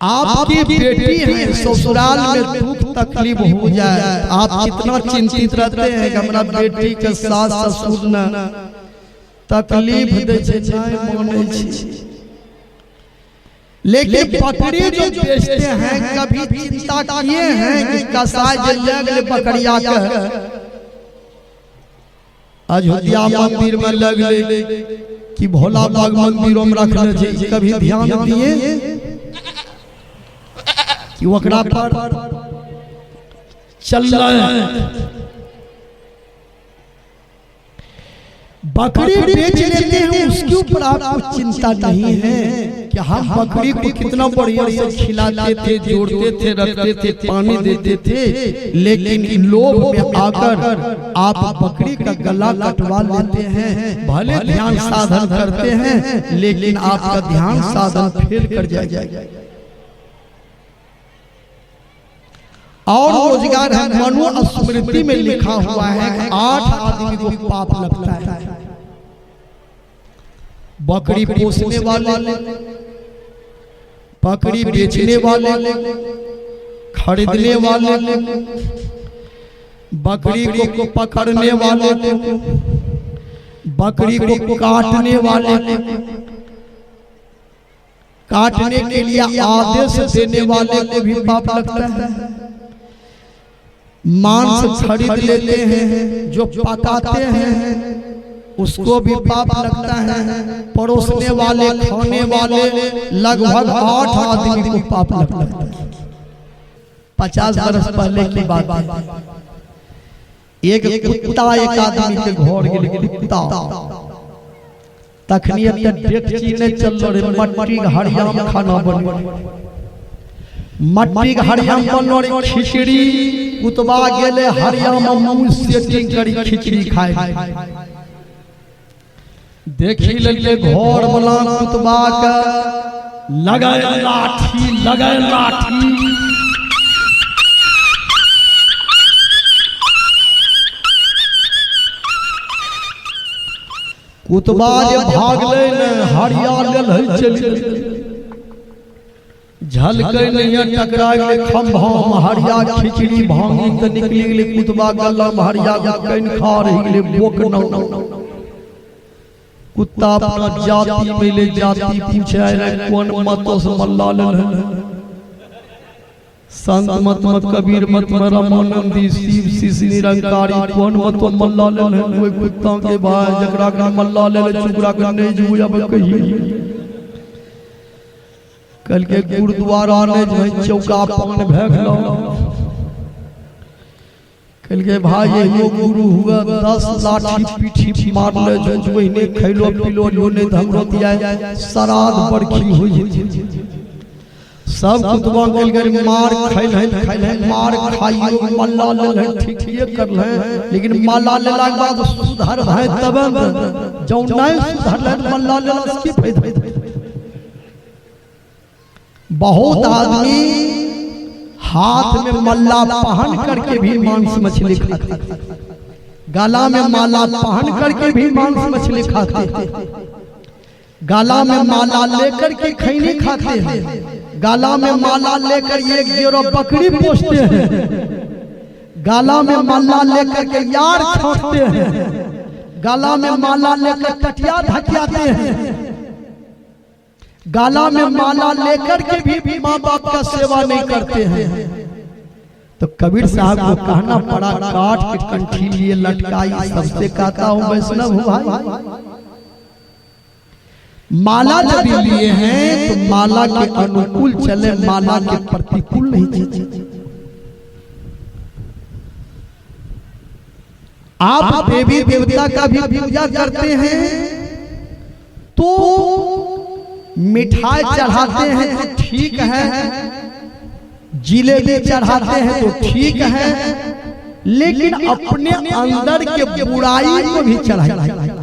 आपकी बेटी है, ससुराल में दुख तकलीफ हो जाए आप कितना चिंतित रहते हैं कि हमारा बेटी के सास ससुर न तकलीफ दे छै नहीं माने छी। लेकिन बकरी जो बेचते हैं कभी चिंता किए हैं कि कसाई जे लगले बकरिया के अयोध्या मंदिर में लगले कि भोला बाबा मंदिरों में रखले छै, कभी ध्यान दिए कि वकरा पर चल रहा है। बकरी बेच लेते हैं उसके ऊपर आपको चिंता नहीं है कि हम बकरी को कितना बढ़िया से खिलाते थे, जोड़ते थे, रखते थे, पानी देते थे, लेकिन लोभ में आकर आप बकरी का गला कटवा लेते हैं। भले ध्यान साधन करते हैं लेकिन आपका ध्यान साधन फेल कर जाएगा। और रोजगार है, मनुस्मृति में लिखा हुआ है कि 8 आदमी को पाप लगता है। बकरी पोसने वाले, बकरी बेचने वाले, खरीदने वाले, बकरी को पकड़ने वाले, बकरी को काटने वाले, काटने के लिए आदेश देने वाले को भी पाप लगता है। मांस खरीद लेते हैं जो पकाते हैं उसको भी पाप लगता है। परोसने वाले, खाने वाले, लगभग 8 आदमी को पाप लगता है। 50 बरस पहले की बात है, एक कुत्ता एक आदमी के घर गेल, कुत्ता तखनी डेकची ने चल रहे, मट्टी हरियाम खाना बन, मट्टी हरियाम बनल खिचड़ी, कुतबा गेले हरियाम मुंह सेटिंग करी खिचड़ी खाए। देखी लगे घर वाला कुतबा के लगाए लाठी, लगाए लाठी, कुतबा जे भागले न हरियाल है चली झलकै नहीं टकरा गए खंभा में, हरिया खिचड़ी भांगी तो निकली गले कुतबा गला में, हरिया कन खा रही गले बोक न। कुत्ता अपना जाति में ले जाति पूछे रे कौन मतों से मल्ला ले, संत मत मत कबीर मत में रामानंदी शिव शिश निरंकारी कौन मतों मल्ला ले। कोई कुत्ता के भाई जकरा का मल्ला ले चुकरा कर नहीं जुआ अब कहिए। कल के गुरुद्वारा ने जो चौका पान भैगलो, कल के भाई यो गुरु हुआ 10 लाठी पीठी मारले जो वहीने खैलो पिलो लोने धमरो दिया श्राद्ध बरखी हुई। सब कुतबा गल गल मार खैल है मार खाइयो मल्ला ले ठीक ये कर ले, लेकिन मल्ला लेला के बाद सुधर है तब जो नहीं सुधर मल्ला लेला इसकी फायदा। बहुत आदमी हाथ में मल्ला पहन करके भी मांस मछली खाते, गला में माला पहन करके भी मांस मछली खाते, गला में माला लेकर के खैनी खाते हैं, गला में माला लेकर एक जोड़ा बकरी पोसते हैं, गला में माला लेकर के यार छाटते हैं, गला में माला लेकर कटिया ढकियाते हैं, गाला में माला लेकर के भी माँ बाप का सेवा नहीं करते हैं। तो कबीर साहब को कहना पड़ा काट के कंठी लिए लटकाई, सबसे कहता हूँ वैष्णव भाई, माला जब लिए हैं तो माला के अनुकूल चले, माला के प्रतिकूल नहीं चले। आप देवी देवता का भी पूजा करते हैं तो मिठाई चढ़ाते हैं तो ठीक है, जिलेबी चढ़ाते हैं तो ठीक है, लेकिन अपने अंदर के बुराई को भी चढ़ाइए।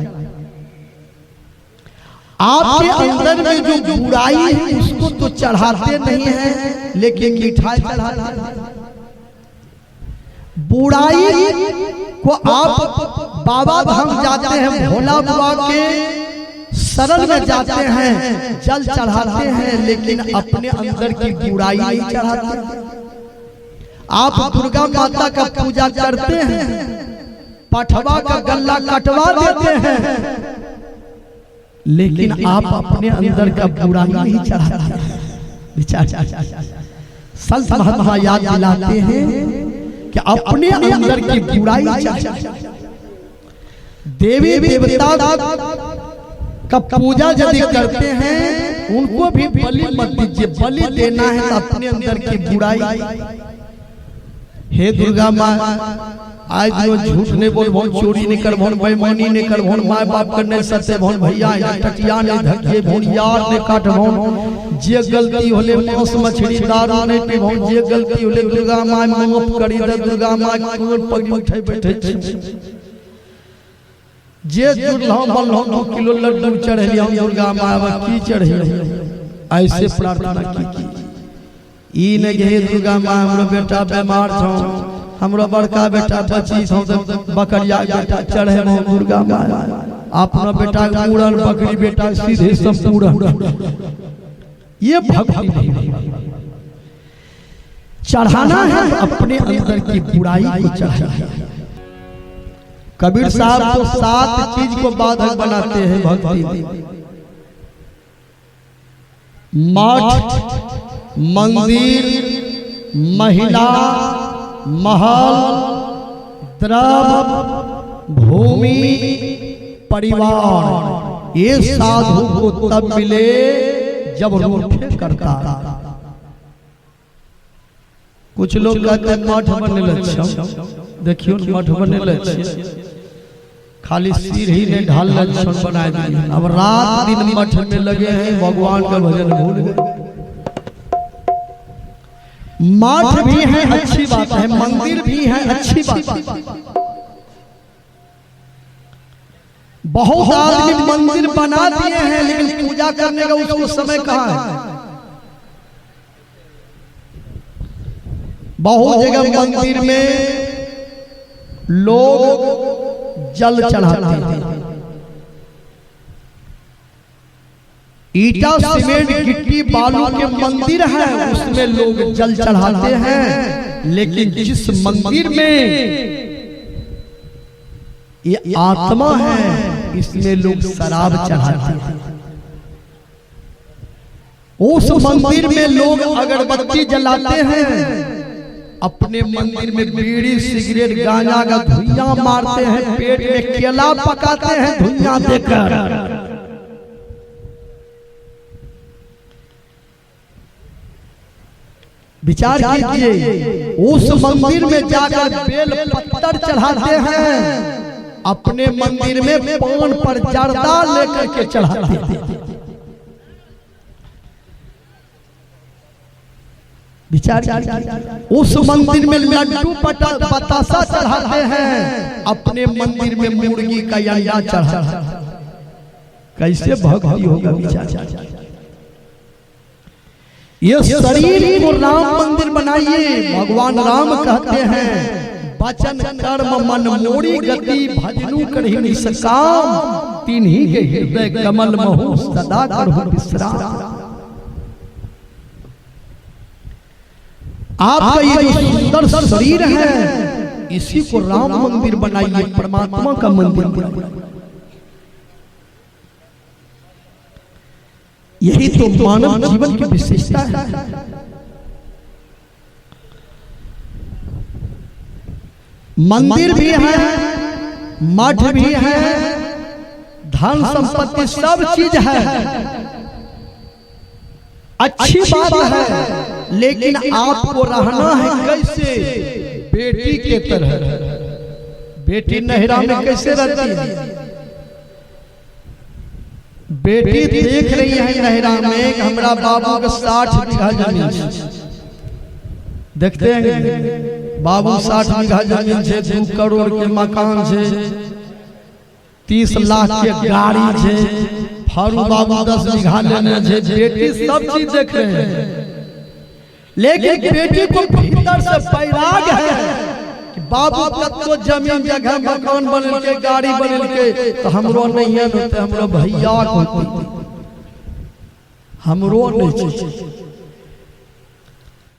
आपके अंदर में जो बुराई है उसको तो चढ़ाते नहीं है, लेकिन मिठाई चढ़ाते हैं। बुराई को आप बाबा धाम जाते हैं, भोला बाबा के शरण में जाते हैं, जल चढ़ाते हैं, लेकिन अपने अंदर की बुराई नहीं चढ़ाते। आप दुर्गा माता का पूजा करते हैं, पठवा का गला कटवा देते हैं, लेकिन आप अपने अंदर का बुराई नहीं चढ़ाते। विचार संत महात्मा याद दिलाते हैं कि अपने अंदर की बुराई चढ़ाते। देवी देवता का पूजा यदि करते हैं, उनको भी बलि मत दीजिए। बलि देना है तो अपने अंदर की बुराई। हे दुर्गा माँ, आज जो झूठ नहीं बोल भौन, चोरी नहीं कर भौन, बेईमानी नहीं कर भौन, माँ बाप करने सत्य भौन, भैया टकिया नहीं धकिए भौन, यार ने काट भौन, जे गलती होले मांस मछली दारू नहीं पी भौन, जे गलती होले दुर्गा माँ माफ करी दे। दुर्गा माँ कोन पग उठे बैठे जे जुड़लौ बनलौ 2 किलो लड्डू चढ़ेलियौ दुर्गा माँ की चढ़ेलियौ, ऐसे प्रार्थना की। ई ने गे दुर्गा माँ हमरो बेटा बीमार छौ, हमरो बड़का बेटा बची छौ, तो बकरिया बेटा चढ़े मो दुर्गा माँ, अपना बेटा पूरन बकरी बेटा सीधे सब पूरन। ये भक्ति चढ़ाना है, अपने अंदर की बुराई को चढ़ाना। कबीर साहब तो 7 चीज को बाधक बनाते हैं भक्ति में। मठ, मंदिर, महिला, महल, द्रव्य, भूमि, परिवार, ये साधु को तब मिले जब रूठे करता। कुछ लोग कहते हैं मठ बने लक्ष्य, देखियो मठ बने लक्ष्य, खाली सिर ही नहीं ढाल लक्षण बनाए दिए। अब रात दिन मठ में लगे हैं, भगवान का भजन भूल गए। मठ भी है अच्छी बात है, मंदिर भी है अच्छी बात है। बहुत आदमी मंदिर बना दिए हैं, लेकिन पूजा करने का उसको समय कहाँ है। बहुत जगह मंदिर में लोग जल चढ़ाते हैं, ईटा सीमेंट गिट्टी बालू के मंदिर है, उसमें लोग जल चढ़ाते हैं। लेकिन जिस मंदिर में ये आत्मा है, इसमें लोग शराब चढ़ाते हैं। उस मंदिर में लोग अगरबत्ती जलाते हैं, अपने मंदिर में बीड़ी सिगरेट गांजा का धुइयां मारते हैं, पेट में केला पकाते हैं धुइयां देकर। विचार कीजिए, उस मंदिर में जाकर बेल पत्तर चढ़ाते हैं, अपने मंदिर में पान पर जर्दा लेकर के चढ़ाते हैं। विचार, उस मंदिर में लड्डू बतासा चढ़ाते हैं, अपने मंदिर में मुर्गी का अंडा चढ़ाते हैं। कैसे भक्ति होगा। विचार, ये शरीर को राम मंदिर बनाइए। भगवान राम कहते हैं, वचन कर्म मन मोरी गति, भजनु करहि निष्काम, तिन्ही के हृदय कमल महु सदा करहु विश्राम। आपका ये जो सुंदर शरीर है, इसी को राम मंदिर बनाइए, परमात्मा का मंदिर बनाइए। यही तो मानव जीवन की विशेषता है। मंदिर भी है, मठ भी है, धन संपत्ति सब चीज है, अच्छी बात है, लेकिन आपको रहना है कैसे? बेटी के तरह। बेटी नहरा में कैसे रहती है? बेटी देख रही है नहरा में, हमारा बाबू का 60 बीघा जमीन, देखते हैं बाबू 60 बीघा जमीन से, 2 करोड़ के मकान से, 30 लाख के गाड़ी से, फारू बाबू 10 बीघा लेने से। बेटी सब चीज देख रहे हैं, लेकिन बेटी को भीतर से बैराग है कि बाबू कतो जमीन जगह मकान बनल के गाड़ी बनल के तो हमरो नहीं है तो हमरो भैया होती हमरो नहीं चाहिए।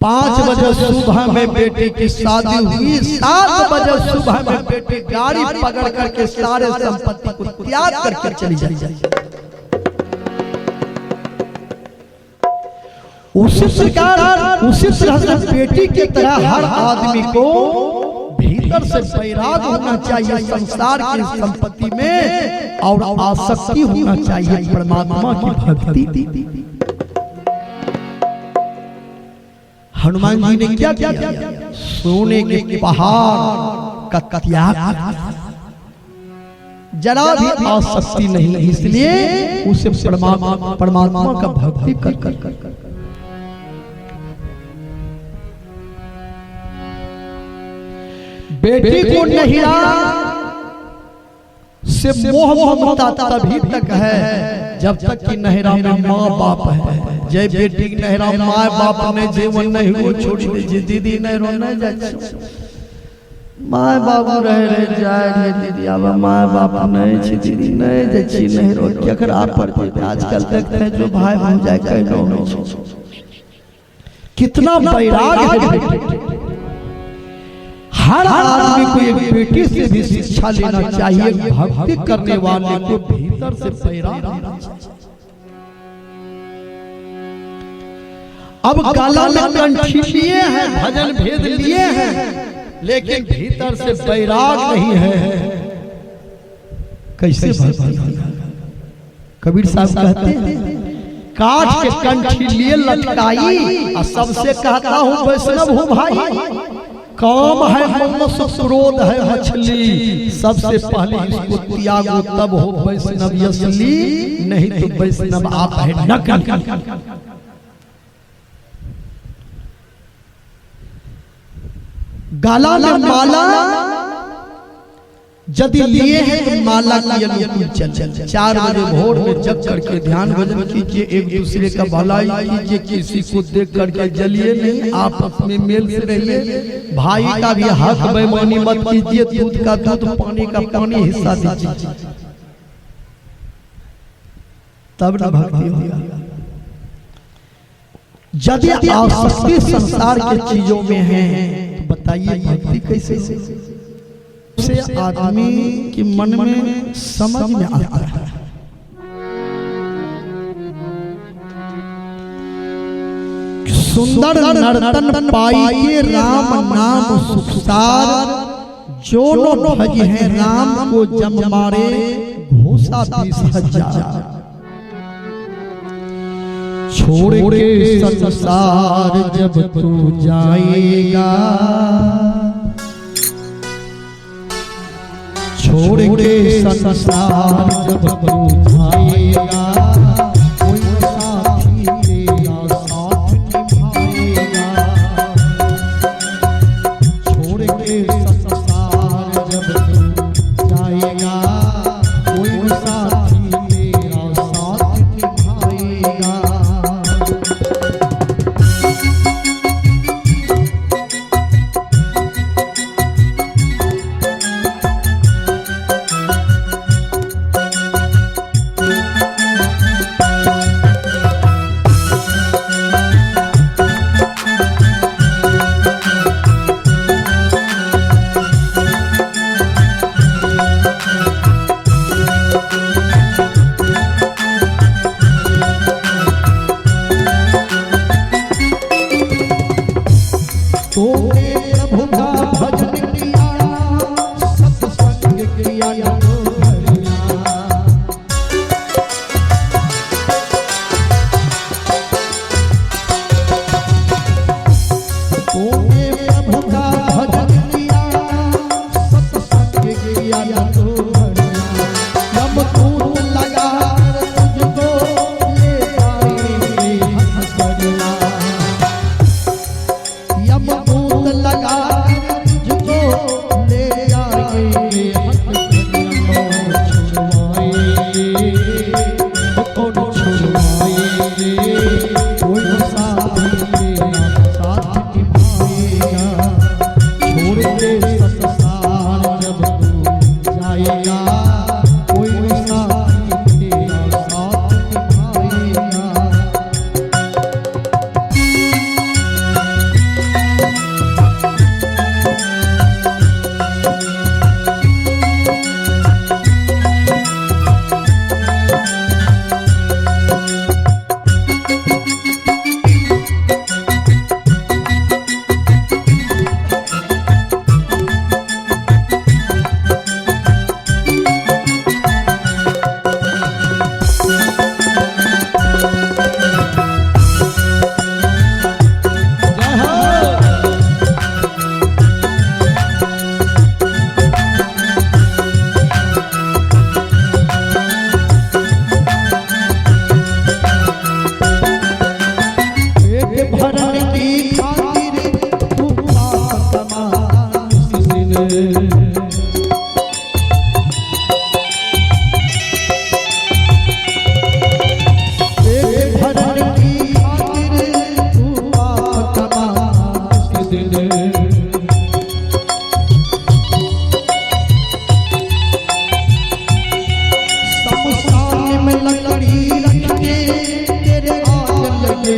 5 बजे सुबह में बेटी की शादी हुई, 7 बजे सुबह में बेटी गाड़ी पकड़ करके सारे संपत्ति को त्याग करके चली जाए। उसी प्रकार उसी तरह से बेटी की तरह हर आदमी को भीतर से वैराग होना चाहिए संसार की संपत्ति में और आसक्ति होना चाहिए परमात्मा की भक्ति। हनुमान जी ने क्या किया? सोने के पहाड़ का त्याग, जरा भी आसक्ति नहीं, इसलिए उसे परमात्मा का भक्ति कर बेटी को नहिरा से मोह ममता तभी तक है जब तक कि नहिरा में माँ बाप है। जय बेटी की नहिरा माँ बाप ने जीवन नहीं वो छोड़ी दे दीदी नहीं रोना जाए माँ बाबू रहे जाए दीदी अब माँ बाप नहीं छी दीदी नहीं जाए नहीं रो केकरा पर आजकल देखते हैं जो भाई बन जाए कहनो कितना वैराग है। हर आदमी को एक बेटी से भी शिक्षा लेना चाहिए, भक्ति करने वाले को भीतर से वैराग होना चाहिए। अब गला में कंठी लिए हैं, भजन भेद लिए हैं, लेकिन भीतर से वैराग नहीं है, कैसे भक्ति? कबीर साहब कहते हैं काठ के कंठी लिए लटकाई और सबसे कहता हूँ वैष्णव हूँ भाई। काम है ममस क्रोध है मछली, सबसे पहले इसको त्यागो तब हो वैष्णव असली, नहीं तो वैष्णव आप है नकली। गला में माला यदि लिए हैं तो माला की अनुकूल चल 4 बजे भोर में जग करके ध्यान भजन कीजिए, एक दूसरे का भलाई कीजिए, किसी को देख करके जलिए नहीं, आपस में मेल से रहिए। भाई का भी हक बेईमानी मत कीजिए, दूध का दूध पानी का पानी हिस्सा दीजिए, तब न भक्ति होगा। यदि आसक्ति संसार के चीजों में है तो बताइए भक्ति कैसे से आदमी के मन में समझ में आता है। सुंदर नर्तन पाइए राम नाम सुखसार, जो नो भज है राम को जम मारे घोषा 20,000। छोड़ के संसार जब तू जाएगा, छोड़ के संसार जब तू जाएगा, कोई साथी तेरा साथ निभाएगा। छोड़ के संसार जब तू जाएगा, कोई साथी तेरा साथ निभाएगा।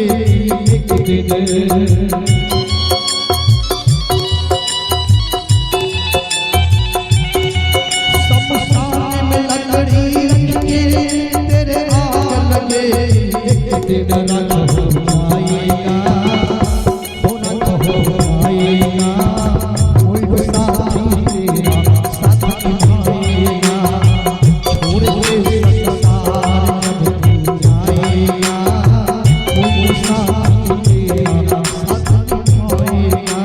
एक दिन। शमशान में लकड़ी रख के तेरे आग लगे, एक दिन रंग हो जाएगा, होना तो हो जाएगा, कोई साथी तेरा साथ निभाएगा, छोड़ दे संसार जब तू जाएगा, कोई साथी तेरा साथ निभाएगा।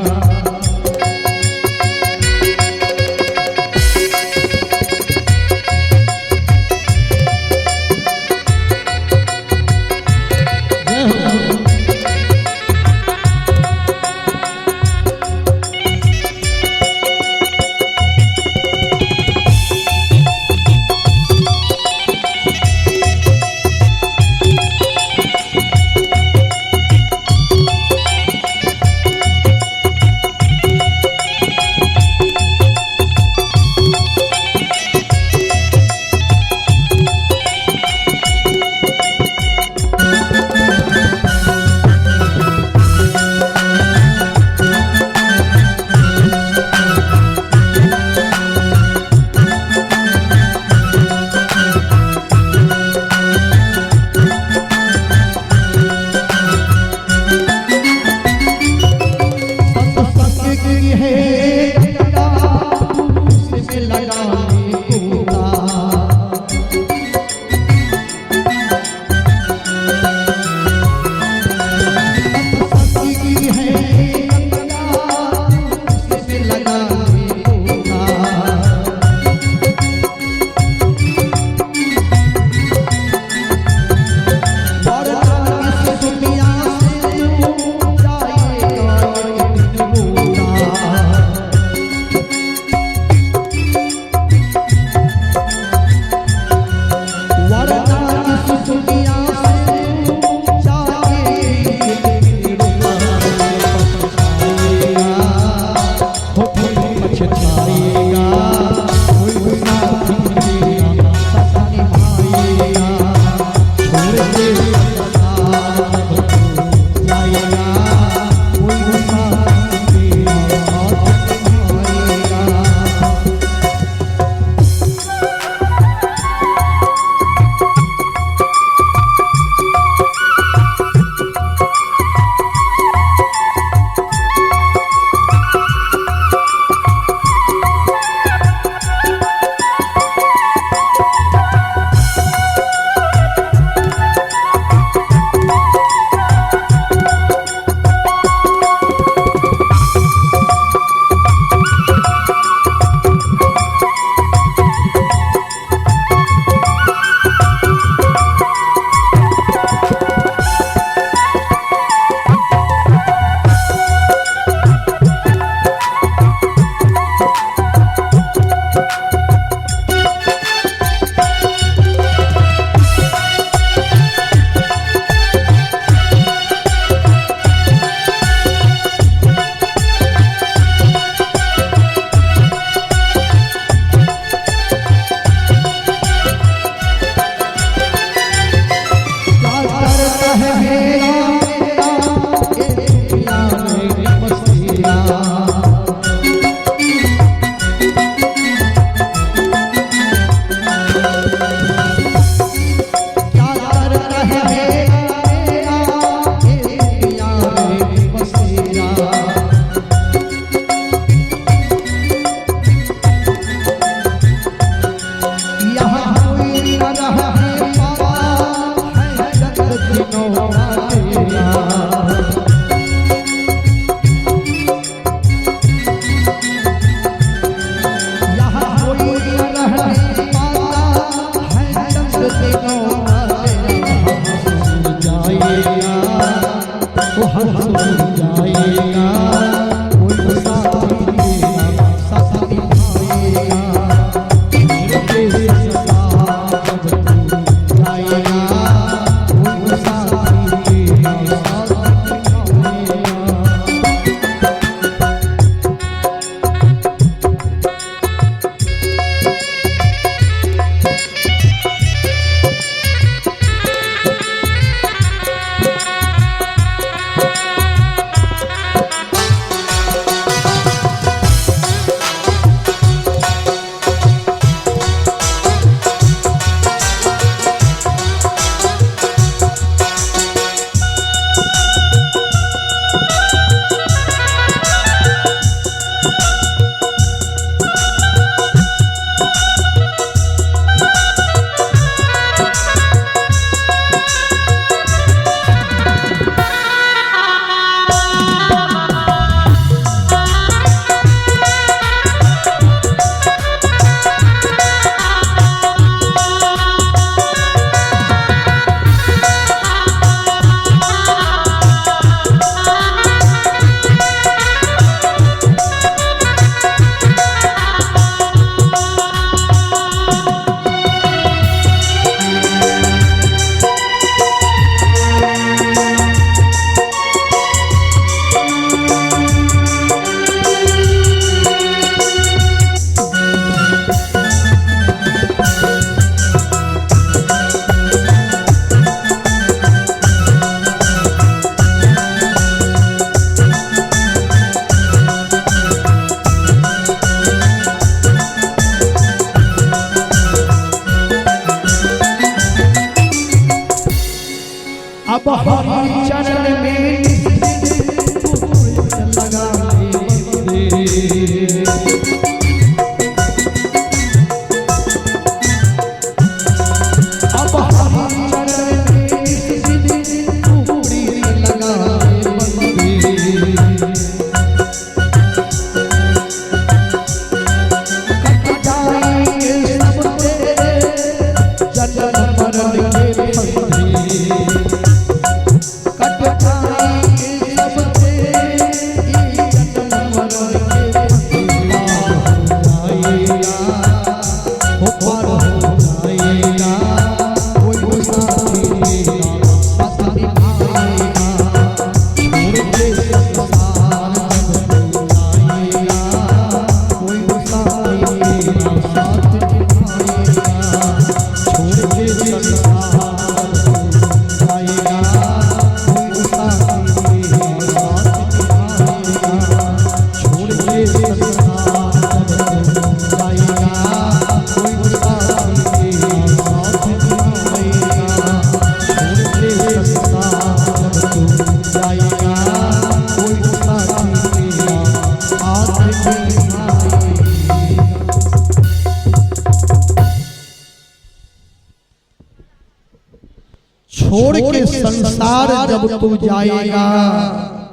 संसार जब तू जाएगा,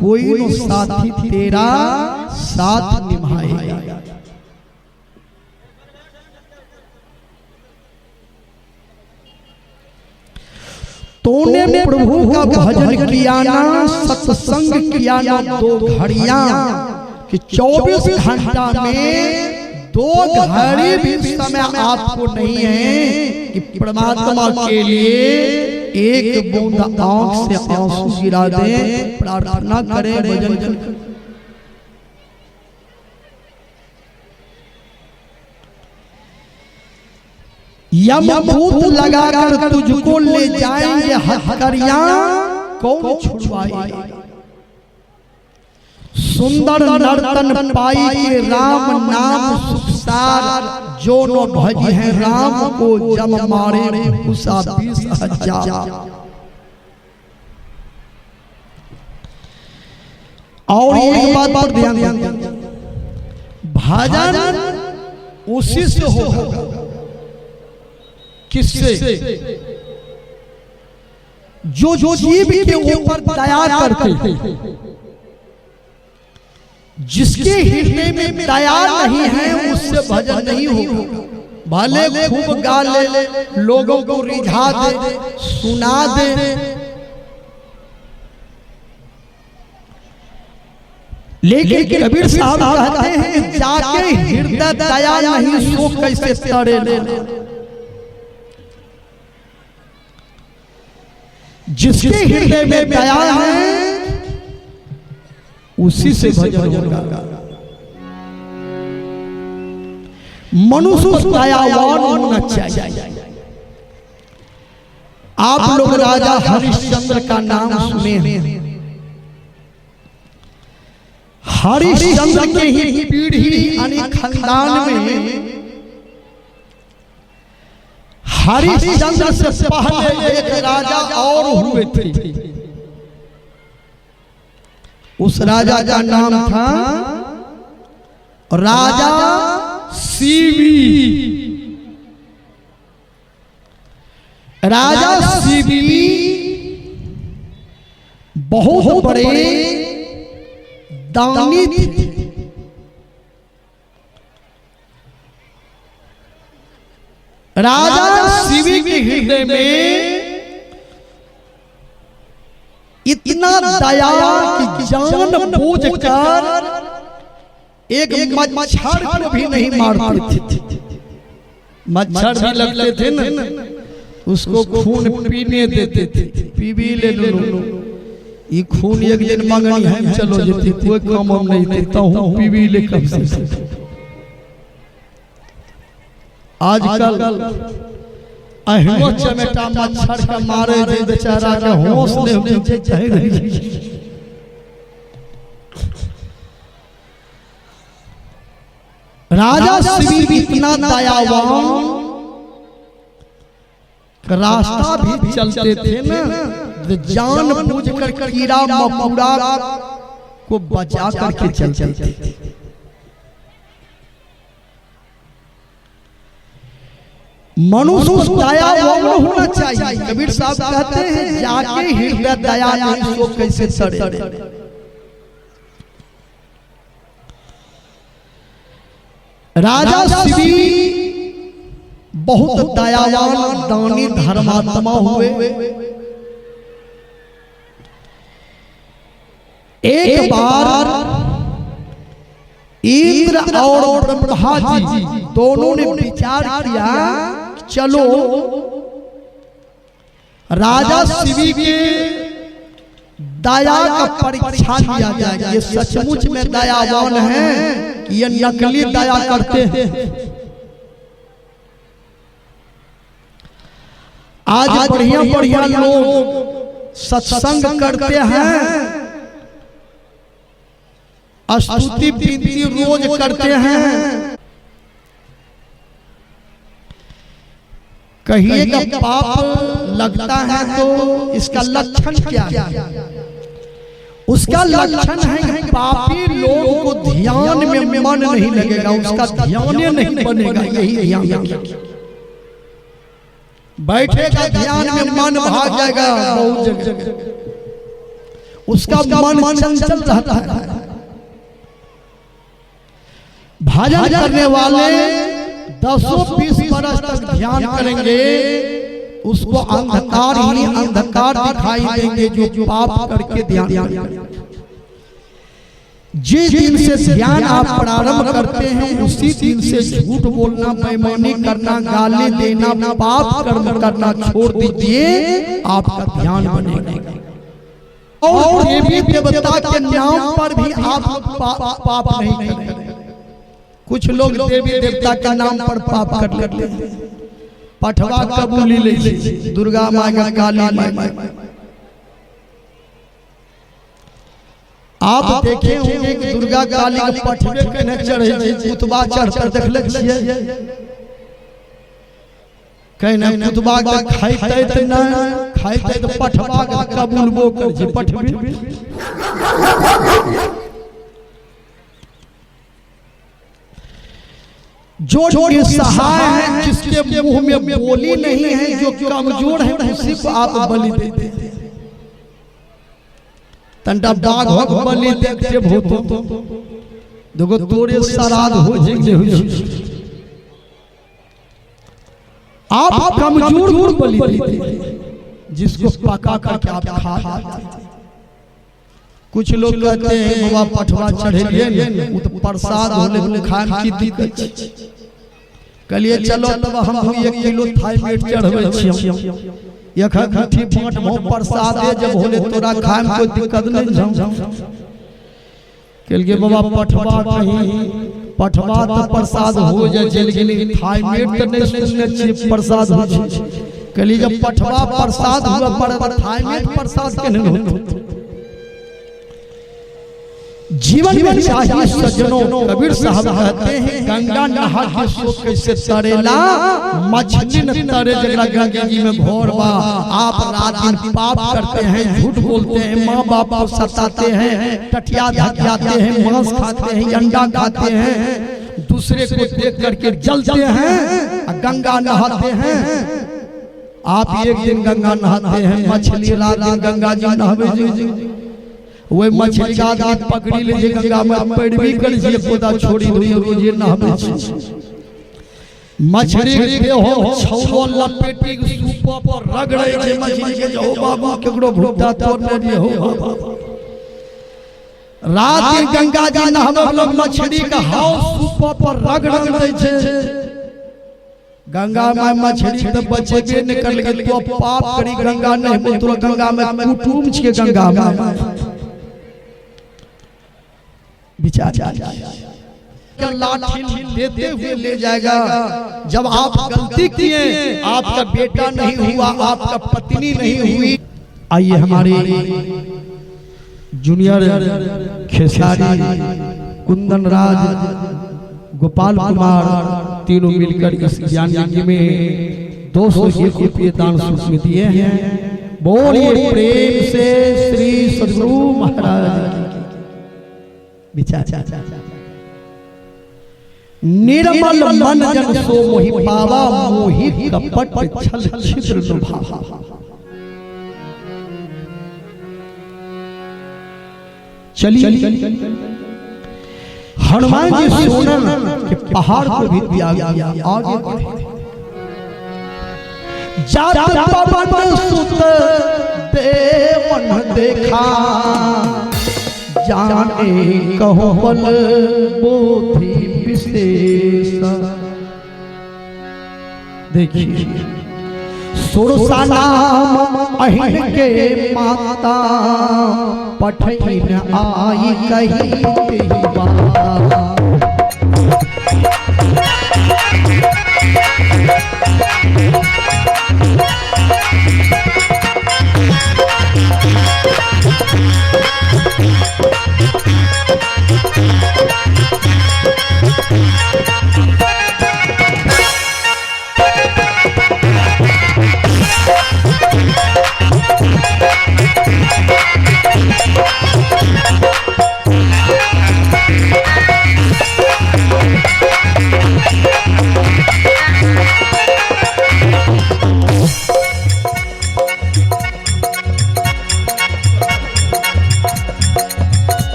कोई न साथी तेरा साथ निभाएगा। तूने प्रभु का भजन किया ना, सत्संग किया ना 2 घड़ियां, कि 24 घंटा में 2 घड़ी भी समय आपको नहीं है कि परमात्मा के लिए एक बूंद आंख से आंसू गिरा दे, प्रार्थना करें, भजन करें। यमदूत लगाकर तुझको ले जाएंगे हथकड़ियां, कौन छुड़वाएगा? सुंदर नर्तन पाई के राम नाम सुखसार, जो न भज है राम को जम मारे उसा 20,000। और एक बात पर ध्यान दें, भजन उसी से होगा। किससे? जो जीव के ऊपर दया करते, जिसके हृदय में दया नहीं है उससे भजन नहीं होगा। भले खूब गा ले, लोगों को रिझा दे, सुना दे, लेकिन कबीर साहब कहते हैं जाके हृदय दया नहीं सो कैसे तड़े ले। जिसके हृदय में दया है उसी से भजन होगा। मनुष्य दयावान होना चाहिए। आप लोग राजा हरिश्चंद्र का नाम सुने हैं। हरिश्चंद्र के ही पीढ़ी यानी खानदान में हरिश्चंद्र से पहले एक राजा और हुए थे। उस राजा का नाम था राजा सीवी। राजा सीवी बहुत बड़े दानी थे। राजा शिवी के हृदय में इतना दया कि जान बूझ कर एक मच्छर को भी नहीं मारते थे। मच्छर भी लगते थे ना, उसको खून पीने देते थे। पीवी ले लो, ये खून एक दिन मंगनी है, चलो जेते, कोई काम हम नहीं देता हूँ, पीवी ले कब से। आजकल अहिमो चमेटा मच्छर का मारे दे, बेचारा का हौसले नीचे चढ़ गई। राजा शिवी इतना दयावान, रास्ता भी चलते थे ना, जान बूझ कर कीड़ा मकोड़ा को बचा करके चलते थे। मनुष्य दयावान होना चाहिए। कबीर साहब कहते हैं जाके हृदय दया नहीं सो कैसे सड़े। राजा शिवी बहुत दयावान दानी धर्मात्मा हुए। एक बार इंद्र और ब्रह्मा जी दोनों ने विचार किया, चलो राजा शिवी के दया का परीक्षा किया जाए। ये सचमुच में दयावान हैं कि ये नकली दया करते हैं। आज बढ़िया बढ़िया लोग सत्संग करते हैं, स्तुति विनती रोज करते हैं। कहिएगा पाप लगता है तो इसका लक्षण क्या है? उसका लक्षण है कि पापी लोगों को ध्यान में मन नहीं लगेगा, उसका ध्यान नहीं बनेगा। यही ध्यान बैठेगा ध्यान में मन भाग जाएगा बहुत जगह, उसका मन चंचल रहता है। भजन करने वाले 10-20 वर्ष तक ध्यान करेंगे, उसको अंधकार ही अंधकार दिखाई देंगे जो पाप करके ध्यान। जिस दिन से ध्यान आप प्रारंभ करते हैं उसी दिन से झूठ बोलना, बेईमानी करना, गाली देना, पाप कर्म करना छोड़ दीजिए, आपका ध्यान बनेगा। और देवी देवता के नाम पर भी आप पाप नहीं करेंगे। कुछ लोग देवी देवता के नाम पर पाप कर लेते हैं, पठवा कबूली ले, दुर्गा माँ, काली माँ। आप देखे होंगे कि दुर्गा काली के पठवे के न चढ़े, कुतबा चढ़कर देखले छियै, कहना कुतबा के खाइते त न खाइते त पठवा के कबूलबो कर छै पठवे। जो निसहाय है, जिसके मुंह में बोली नहीं है, जो कमजोर है, उसी को आप बलि देते हैं। तंटा बाघ हो बलि देते भूतो देखो तोरे श्राद्ध हो जाएंगे। आप कमजोर को बलि देते, जिसको पका करके आप खा। कुछ लोग कहते हैं बाबा पठवा चढ़ेलिए वो तो प्रसाद होले खाए की दिक्कत। कहलिए चलो तब हम 1 किलो थाई मीट चढ़बै छी, एक मुट्ठी भाट मो प्रसाद जब होले तोरा खाए में कोई दिक्कत नहीं जाऊं। कहलिए बाबा पठवा कहीं पठवा तो प्रसाद हो जाए, लेकिन थाई मीट तो नहीं सुनने छी प्रसाद हो छै। कहलिए जब पठवा प्रसाद हुआ पर थाई मीट प्रसाद के नहीं होता। जीवन में चाहिए सज्जनों, कबीर साहब कहते हैं गंगा नहा के सो कैसे तरेला, मछली न तरे जगह गंगा जी में घोर बा। आप रात दिन पाप करते हैं, झूठ बोलते हैं, माँ बाप को सताते हैं, टटिया धकियाते हैं, मांस खाते हैं, अंडा खाते हैं, दूसरे को देख करके जलते हैं, गंगा नहाते हैं। आप एक दिन गंगा नहाते हैं, मछली रात दिन गंगा जी नहावे, वो मछली का आदमी पकड़ी ले गंगा में पैरवी कर जे खुदा छोड़ी दुई रोज नहावे छै। मछली के हो छौलो लपेटी के सूप पर रगड़े छै मछली के, हो बाबू केकरो भूता तोड़ दे हो बाबा। रात दिन गंगा जी नहावे लोग मछली का हाउ सूप पर रगड़ दे छै। गंगा में मछली तो बचेबे निकल गेल, तो पाप करी गंगा नहीं, तो गंगा में कुटुम छिए, गंगा में विचार लाठी लेते हुए ले जाएगा। जब आप गलती किए, आपका बेटा नहीं हुआ, आपका पत्नी नहीं हुई। आइए हमारे जूनियर खेसारी, कुंदन राज, गोपाल कुमार तीनों मिलकर इस ज्ञान यज्ञ में 201 रुपये दान सूची दिए हैं। बोलिए प्रेम से श्री सद्गुरु महाराज विचार। निर्मल मन जन सो मोहि पावा, मोहि कपट छल छिद्र लुभावा। चलिए हनुमान जी सोनन के पहाड़ को भी त्याग दिया, आगे बढ़े। जात पवन सुत देवन देखा, जाने कहो बल बोधि विशेष। देखिए सुरसा नाम अहिन के माता, पठिन आई कही बाता।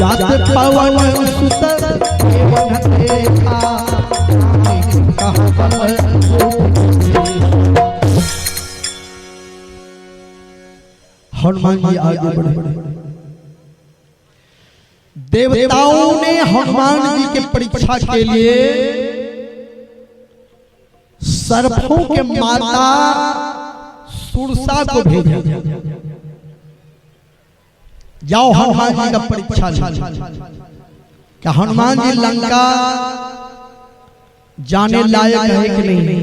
जात पवन सुत केवन देखा हनुमान जी आगे बढ़े। देवताओं ने हनुमान जी के परीक्षा के लिए सर्पों के माता सुरसा को भेजा, जाओ हनुमान जी का परीक्षा लो। क्या हनुमान जी लंका जाने लायक है कि नहीं?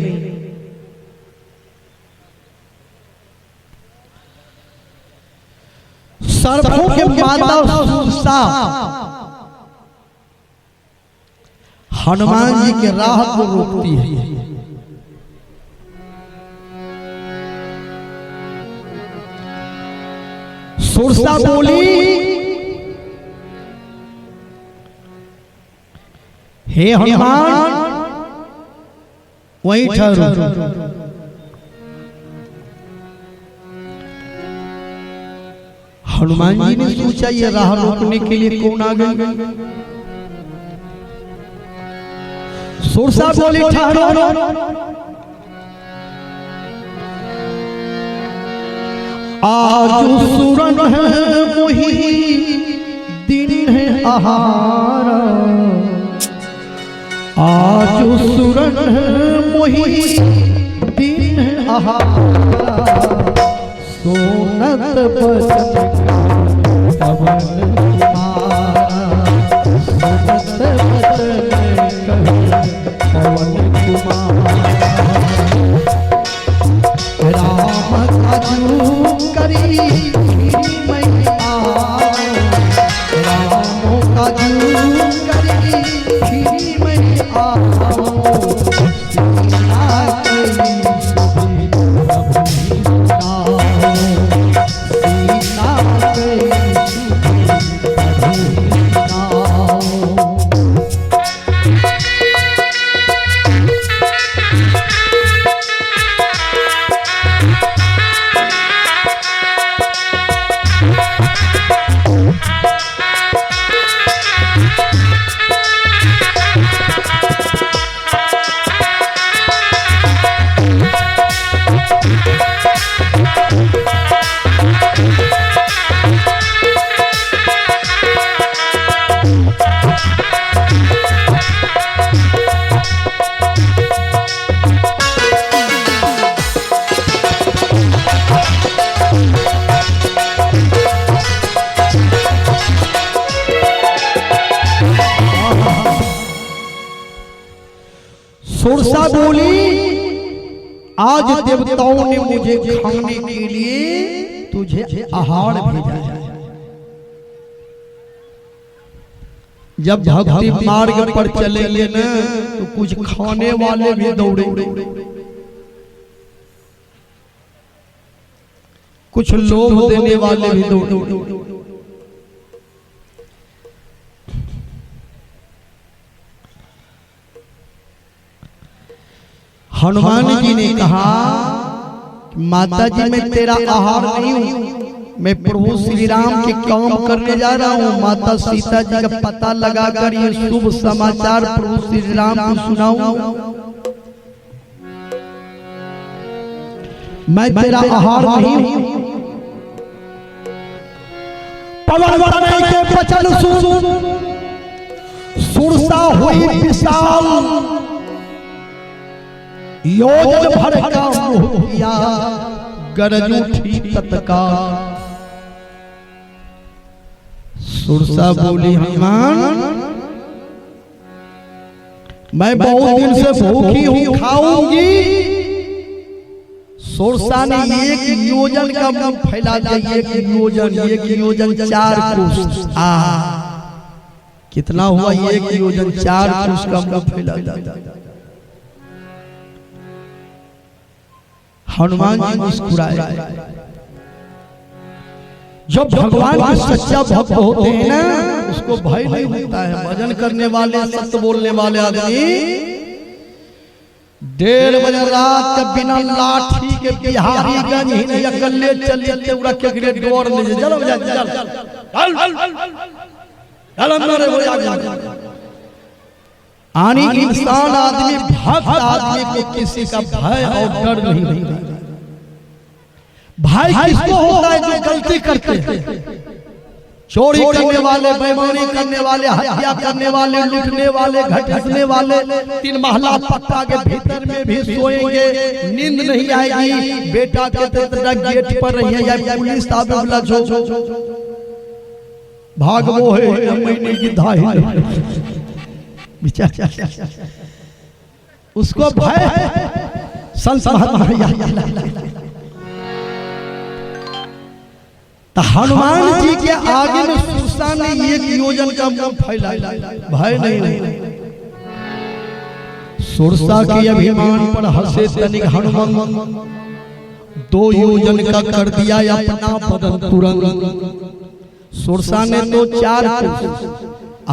सर्पों के माता सुरसा हनुमान जी के राह को रोकती है। सुरसा बोली, हे हनुमान वहीं ठहरो। हनुमान जी ने सोचा ये राह रोकने के लिए कौन आ गए। सुरसा बोली ठहरो। आज सुरन है मोही दिन है आहार, आज सुरन है मोही दिन है आहार, सोनत बचन पवन कुमारा, सोनत बचन पवन कुमारा। राम काजू करी मैं आओ, राम काजू करी मैं आओ, सीता करी सुरसा बोली, आज देवताओं ने मुझे खाने के लिए तुझे आहार भेजा है। जब भक्ति मार्ग पर चलेंगे न तो कुछ खाने वाले भी दौड़े, कुछ लोभ देने वाले भी दौड़े। हनुमान जी ने कहा, माता जी मैं तेरा आहार नहीं हूं, मैं प्रभु श्री राम के काम करने जा रहा हूं। माता सीता जी का पता लगाकर ये शुभ समाचार प्रभु श्री राम को सुनाऊं। मैं तेरा आहार नहीं हूं। पवन वरने के बचन सुन सुरसा हुई विशाल, योजन भर का मुँह किया गरज उठी तत्काल। सुरसा बोली, हनुमान मैं बहुत दिन से भूखी हूं, खाऊंगी। सुरसा ने एक योजन का मुंह फैला दिया, एक योजन 4 कोस। कितना हुआ? एक योजन 4 कोस का मुंह फैला दिया। हनुमान जी मुस्कुराए। जब भगवान के सच्चा भक्त होते हैं ना, उसको भय नहीं होता है। भजन करने वाले, सत्य बोलने वाले आदमी 1:30 बजे रात के बिना लाठी के बिहारीगंज ही नहीं अकेले चले उड़ा के डोर ले चल आनी इंसान आदमी भक्त आदमी को किसी का भय और डर नहीं। भय किसको होता है जो गलती करते हैं, चोरी करने वाले, बेईमानी करने वाले, हत्या करने वाले, लूटने वाले, घटने वाले, 3 महला पक्का के भीतर में भी सोएंगे, नींद नहीं आएगी, बेटा के गेट पर रही है या पुलिस आवे जो भाग वो है महीने की धाई उसको भय संत हनुमान जी के आगे में सुरसा ने 1 योजन का मुंह फैलाया, भय नहीं। सुरसा के अभिमान पर हंसे तनिक हनुमान 2 योजन का कर दिया अपना बदन तुरंत। सुरसा ने तो 4 कोस,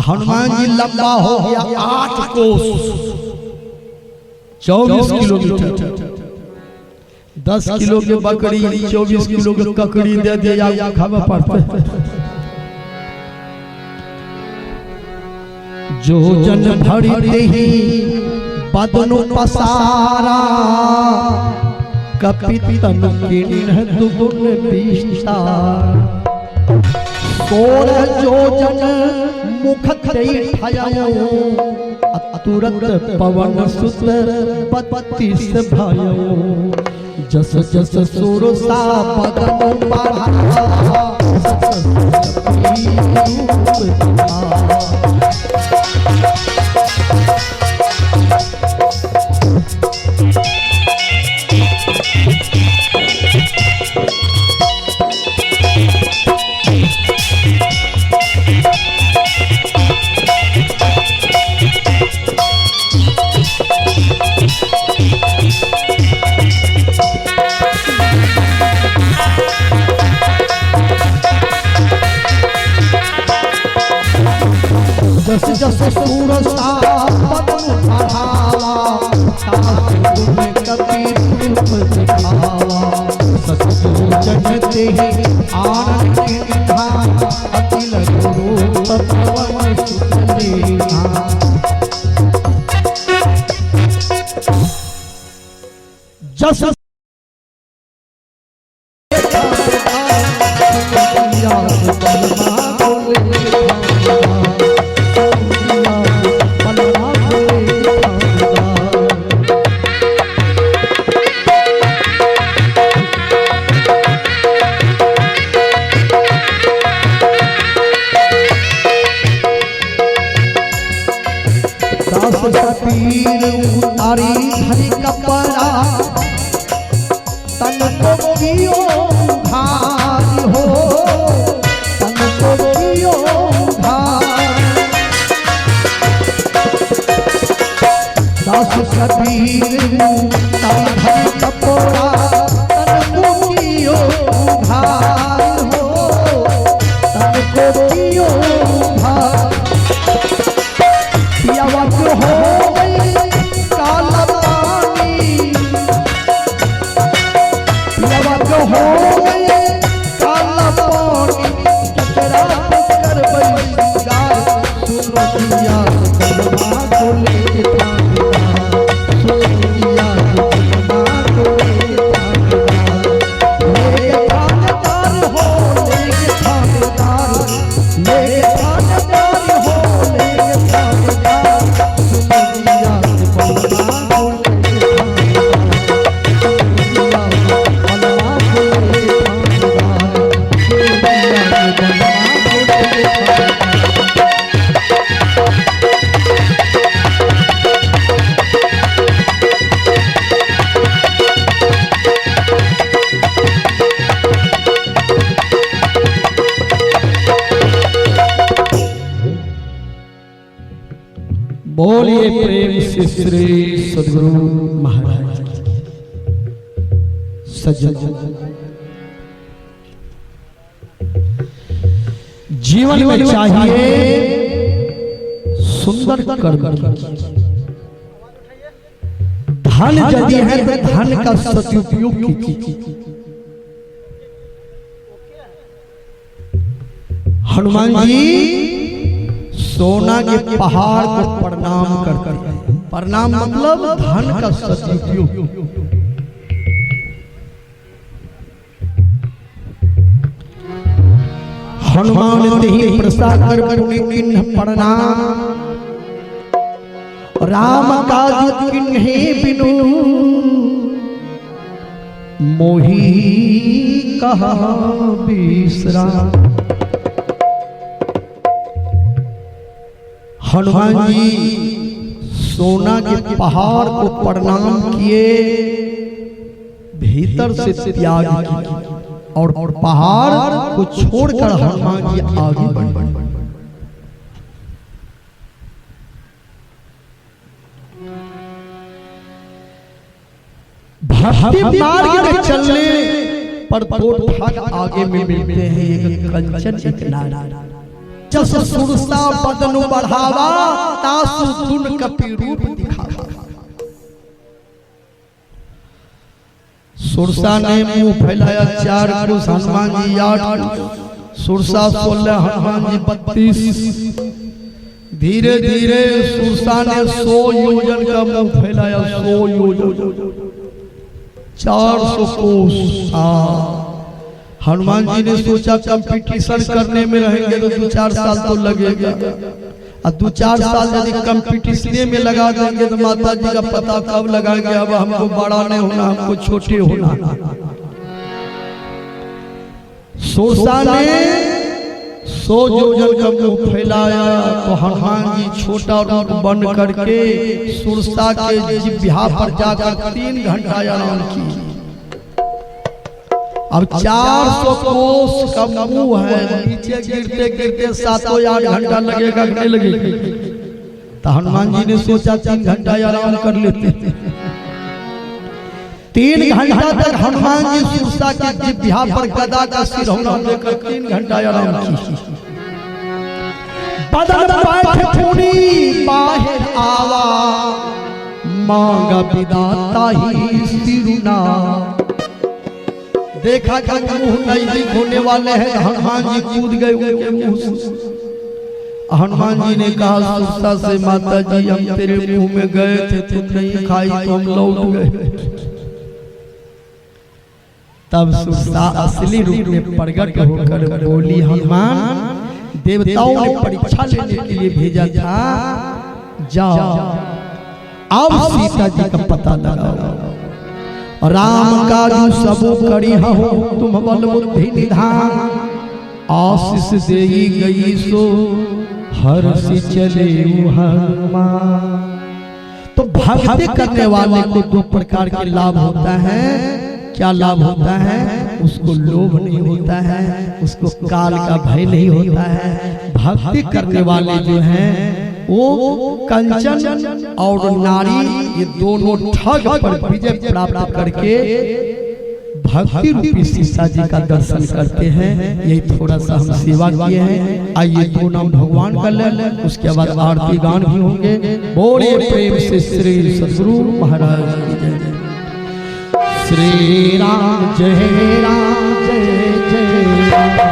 हनुमान जी लंबा हो गया 8 कोस, 24 किलोमीटर। 10 किलो के बकरी 24 किलो के ककड़ी दे दिया खावा पड़ता। जो जन भरते ही बदनु पसारा, कपितन किन्ह दुगुन विस्तार। 16 जो जन मुख ठायो, तुरंत पवन सुत 32 भयो। जस जस सुरसा बदन बढ़ा, जस जस सुरसा बदन बढ़ावा, गुण कपि दिखावा। सतगुरु जनते आनंद किन्हा, अतिल गुरु पवन सुत लेना। जस पीर उतारी धरी कपड़ा, तन को कियो भारी हो, तन को कियो भारी। दास कबीर उतारी धरी कपड़ा, तन को कियो भारी हो, तन को कियो भारी। हो काला पानी, हो काला पानी, कर सुनिया बोलिए प्रेम से श्री सद्गुरु महाराज। सज्जन जीवन में चाहिए सुंदर कर्म। धन यदि है तो धन का सदुपयोग कीजिए। हनुमान जी सोना के पहाड़ को प्रणाम करते हैं। प्रणाम मतलब धन का सदुपयोग। हनुमान तेहि प्रसाकर पुनि किन्ह प्रणाम, राम काज किन्हे बिनु, मोहि कहा बिसराम। हनुमान जी सोना के पहाड़ को प्रणाम किए, भीतर से त्याग किया और पहाड़ को छोड़कर हनुमान जी आगे बढ़े। भक्ति मार्ग में चलने पर दो ठग आगे में मिलते हैं, एक कंचन एक नारा। जस सुरसा बदनु बढ़ावा, तासु दुन कपि रूप दिखावा। सुरसा ने मुंह फैलाया 4 क्रोश, हनुमान जी 8 क्रोश, सुरसा 16, हनुमान जी 32। धीरे धीरे सुरसा ने 100 योजन का मुंह फैलाया, 100 योजन 400 कोस। हनुमान जी ने सोचा कंपटीशन करने में रहेंगे तो 2-4 साल तो लगेगा, और 2-4 साल यदि कंपटीशन में लगा देंगे तो माता जी का पता कब लगाएंगे। अब हमको बड़ा नहीं होना, हमको छोटे होना। सुरसा ने 100 योजन का मुंह फैलाया तो हनुमान जी छोटा रूप बन करके सुरसा के जिह्वा पर जाकर 3 घंटा आराम किए। अब 400 कोस का मुंह है, नीचे गिरते गिरते 7-8 घंटा लगेगा कि नहीं लगेगा? तो हनुमान जी ने सोचा 3 घंटा आराम कर लेते। 3 घंटा तक हनुमान जी सुरसा के जिह्वा पर गदा का सिरौना लेकर 3 घंटा आराम किए। बदन बैठ पुनी बाहर आवा, मांगा विदाता ही सिरुना। देखा कि मुंह नजदीक होने वाले हैं, हनुमान जी कूद गए उनके मुंह से। हनुमान जी ने कहा सुरसा से, माता जी हम तेरे मुंह में गए थे, तुम नहीं खाई तो हम लौट गए। तब सुरसा असली रूप में प्रकट होकर बोली, हनुमान देवताओं ने परीक्षा लेने के लिए भेजा था, जाओ अब सीता जी का पता लगाओ। राम काजू सबो करी हो, तुम बल बुद्धि निधान, आशीष देई गई सो हर्षि चले हनुमान। तो भक्ति करने वाले को 2 प्रकार के लाभ होता है। क्या लाभ होता है? उसको लोभ नहीं होता है, उसको काल का भय नहीं होता है। भक्ति करने वाले जो हैं वो कंचन और नारी, ये दोनों ठग पर विजय प्राप्त करके भक्ति रूपी सीता जी का दर्शन करते हैं। यही थोड़ा सा हम सेवा किए हैं। आइए 2 नाम भगवान का ले, उसके बाद आरती गान भी होंगे। बोले प्रेम से श्री सद्गुरु महाराज की जय। श्री राम जय राम जय जय राम।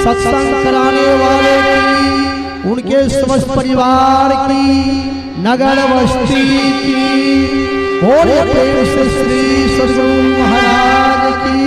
सत्संग कराने वाले की, उनके समस्त परिवार की, नगर बस्ती की और प्रेम से श्री सद्गुरु महाराज की